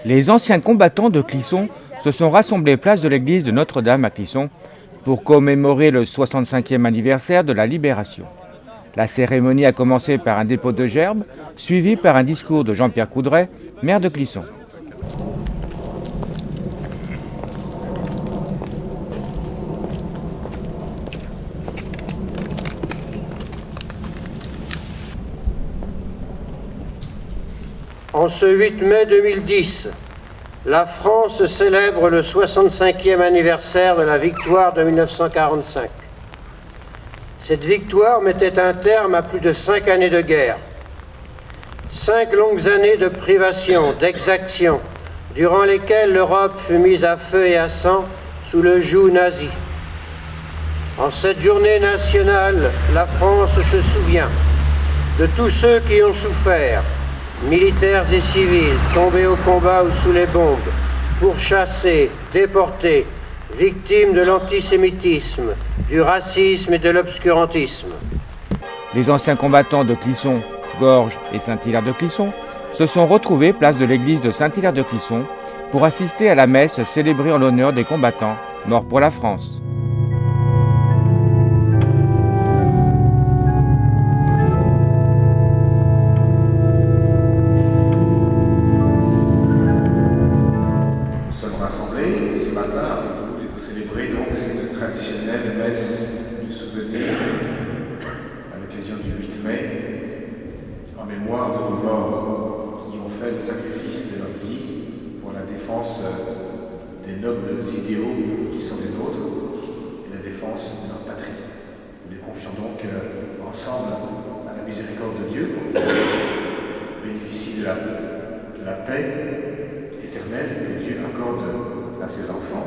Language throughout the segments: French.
Les anciens combattants de Clisson se sont rassemblés place de l'église de Notre-Dame à Clisson pour commémorer le 65e anniversaire de la Libération. La cérémonie a commencé par un dépôt de gerbes, suivi par un discours de Jean-Pierre Coudray, maire de Clisson. En ce 8 mai 2010, la France célèbre le 65e anniversaire de la victoire de 1945. Cette victoire mettait un terme à plus de 5 années de guerre. 5 longues années de privation, d'exaction, durant lesquelles l'Europe fut mise à feu et à sang sous le joug nazi. En cette journée nationale, la France se souvient de tous ceux qui ont souffert, militaires et civils, tombés au combat ou sous les bombes, pourchassés, déportés, victimes de l'antisémitisme, du racisme et de l'obscurantisme. Les anciens combattants de Clisson, Gorges et Saint-Hilaire de Clisson se sont retrouvés place de l'église de Saint-Hilaire de Clisson pour assister à la messe célébrée en l'honneur des combattants morts pour la France. Traditionnelle messe du souvenir à l'occasion du 8 mai, en mémoire de nos morts qui ont fait le sacrifice de leur vie pour la défense des nobles idéaux qui sont les nôtres et la défense de leur patrie. Nous les confions donc ensemble à la miséricorde de Dieu pour qu'ils bénéficient de la paix éternelle que Dieu accorde à ses enfants.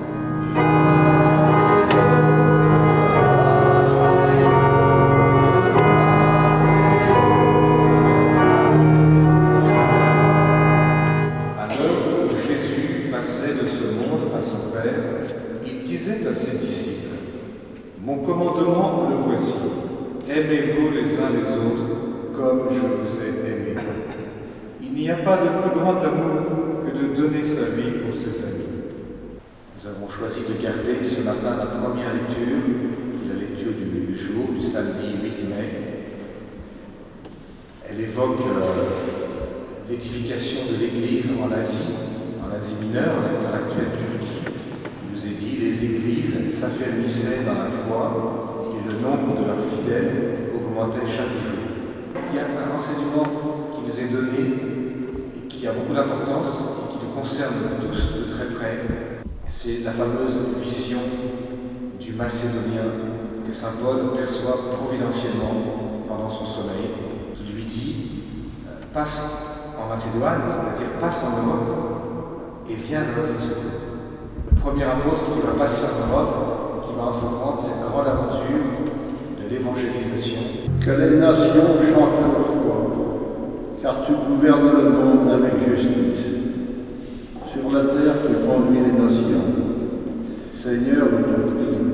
Mon commandement, le voici. Aimez-vous les uns les autres comme je vous ai aimé. Il n'y a pas de plus grand amour que de donner sa vie pour ses amis. Nous avons choisi de garder ce matin la première lecture, la lecture du jour, du samedi 8 mai. Elle évoque l'édification de l'Église en Asie mineure, dans l'actuelle Turquie. Il nous est dit, les églises s'affermissaient dans la foi et le nombre de leurs fidèles augmentait chaque jour. Il y a un enseignement qui nous est donné et qui a beaucoup d'importance et qui nous concerne tous de très près. C'est la fameuse vision du Macédonien que saint Paul perçoit providentiellement pendant son sommeil, qui lui dit « Passe en Macédoine, c'est-à-dire passe en Europe et viens à notre secours ». Le premier apôtre qui va passer en Europe, qui va entreprendre cette grande aventure de l'évangélisation. Que les nations chantent leur foi, car tu gouvernes le monde avec justice. Sur la terre, tu conduis les nations. Seigneur de doctrine.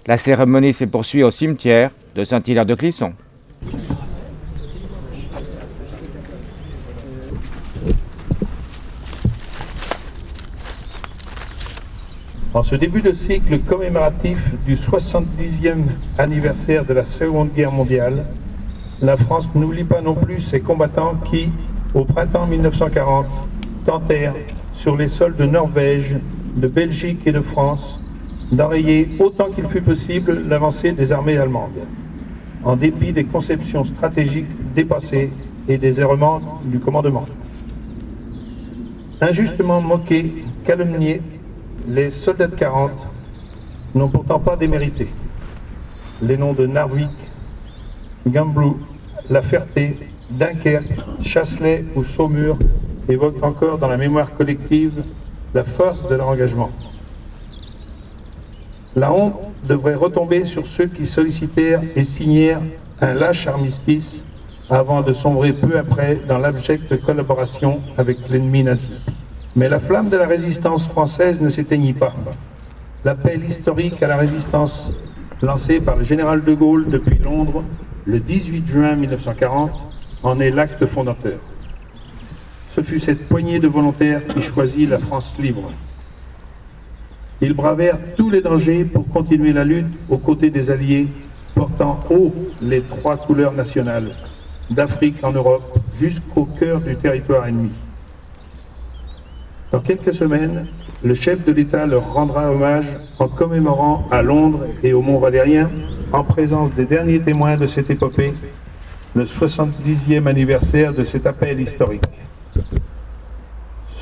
La cérémonie s'est poursuivie au cimetière de Saint-Hilaire de Clisson. En ce début de cycle commémoratif du 70e anniversaire de la Seconde Guerre mondiale, la France n'oublie pas non plus ses combattants qui, au printemps 1940, tentèrent, sur les sols de Norvège, de Belgique et de France, d'enrayer autant qu'il fut possible l'avancée des armées allemandes, en dépit des conceptions stratégiques dépassées et des errements du commandement. Injustement moqués, calomniés, les soldats de 40 n'ont pourtant pas démérité. Les noms de Narvik, Gambloux, La Ferté Dunkerque, Chasselet ou Saumur évoquent encore dans la mémoire collective la force de leur engagement. La honte devrait retomber sur ceux qui sollicitèrent et signèrent un lâche armistice avant de sombrer peu après dans l'abjecte collaboration avec l'ennemi nazi. Mais la flamme de la résistance française ne s'éteignit pas. L'appel historique à la résistance lancé par le général de Gaulle depuis Londres le 18 juin 1940 en est l'acte fondateur. Ce fut cette poignée de volontaires qui choisit la France libre. Ils bravèrent tous les dangers pour continuer la lutte aux côtés des Alliés, portant haut les 3 couleurs nationales, d'Afrique en Europe jusqu'au cœur du territoire ennemi. Dans quelques semaines, le chef de l'État leur rendra hommage en commémorant à Londres et au Mont-Valérien, en présence des derniers témoins de cette épopée, le 70e anniversaire de cet appel historique.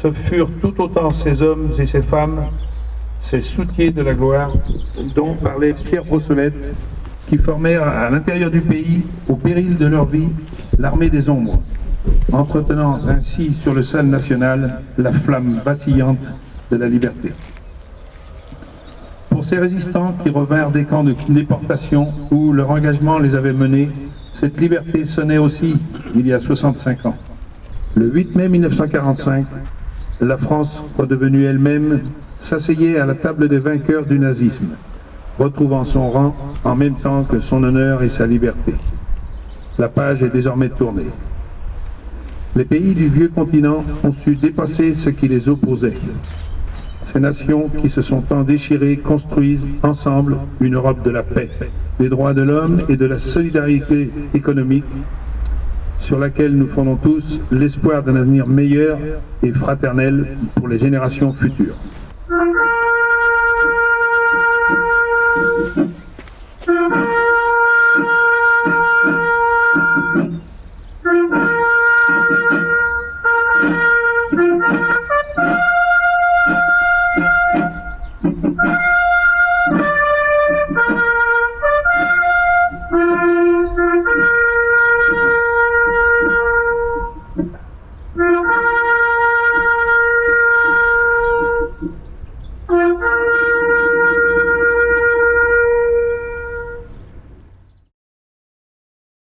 Ce furent tout autant ces hommes et ces femmes, ces soutiers de la gloire, dont parlait Pierre Brossolette, qui formèrent à l'intérieur du pays, au péril de leur vie, l'armée des ombres, entretenant ainsi sur le sol national la flamme vacillante de la liberté. Pour ces résistants qui revinrent des camps de déportation où leur engagement les avait menés, cette liberté sonnait aussi il y a 65 ans. Le 8 mai 1945, la France, redevenue elle-même, s'asseyait à la table des vainqueurs du nazisme, retrouvant son rang en même temps que son honneur et sa liberté. La page est désormais tournée. Les pays du vieux continent ont su dépasser ce qui les opposait. Ces nations qui se sont tant déchirées construisent ensemble une Europe de la paix, des droits de l'homme et de la solidarité économique, sur laquelle nous fondons tous l'espoir d'un avenir meilleur et fraternel pour les générations futures.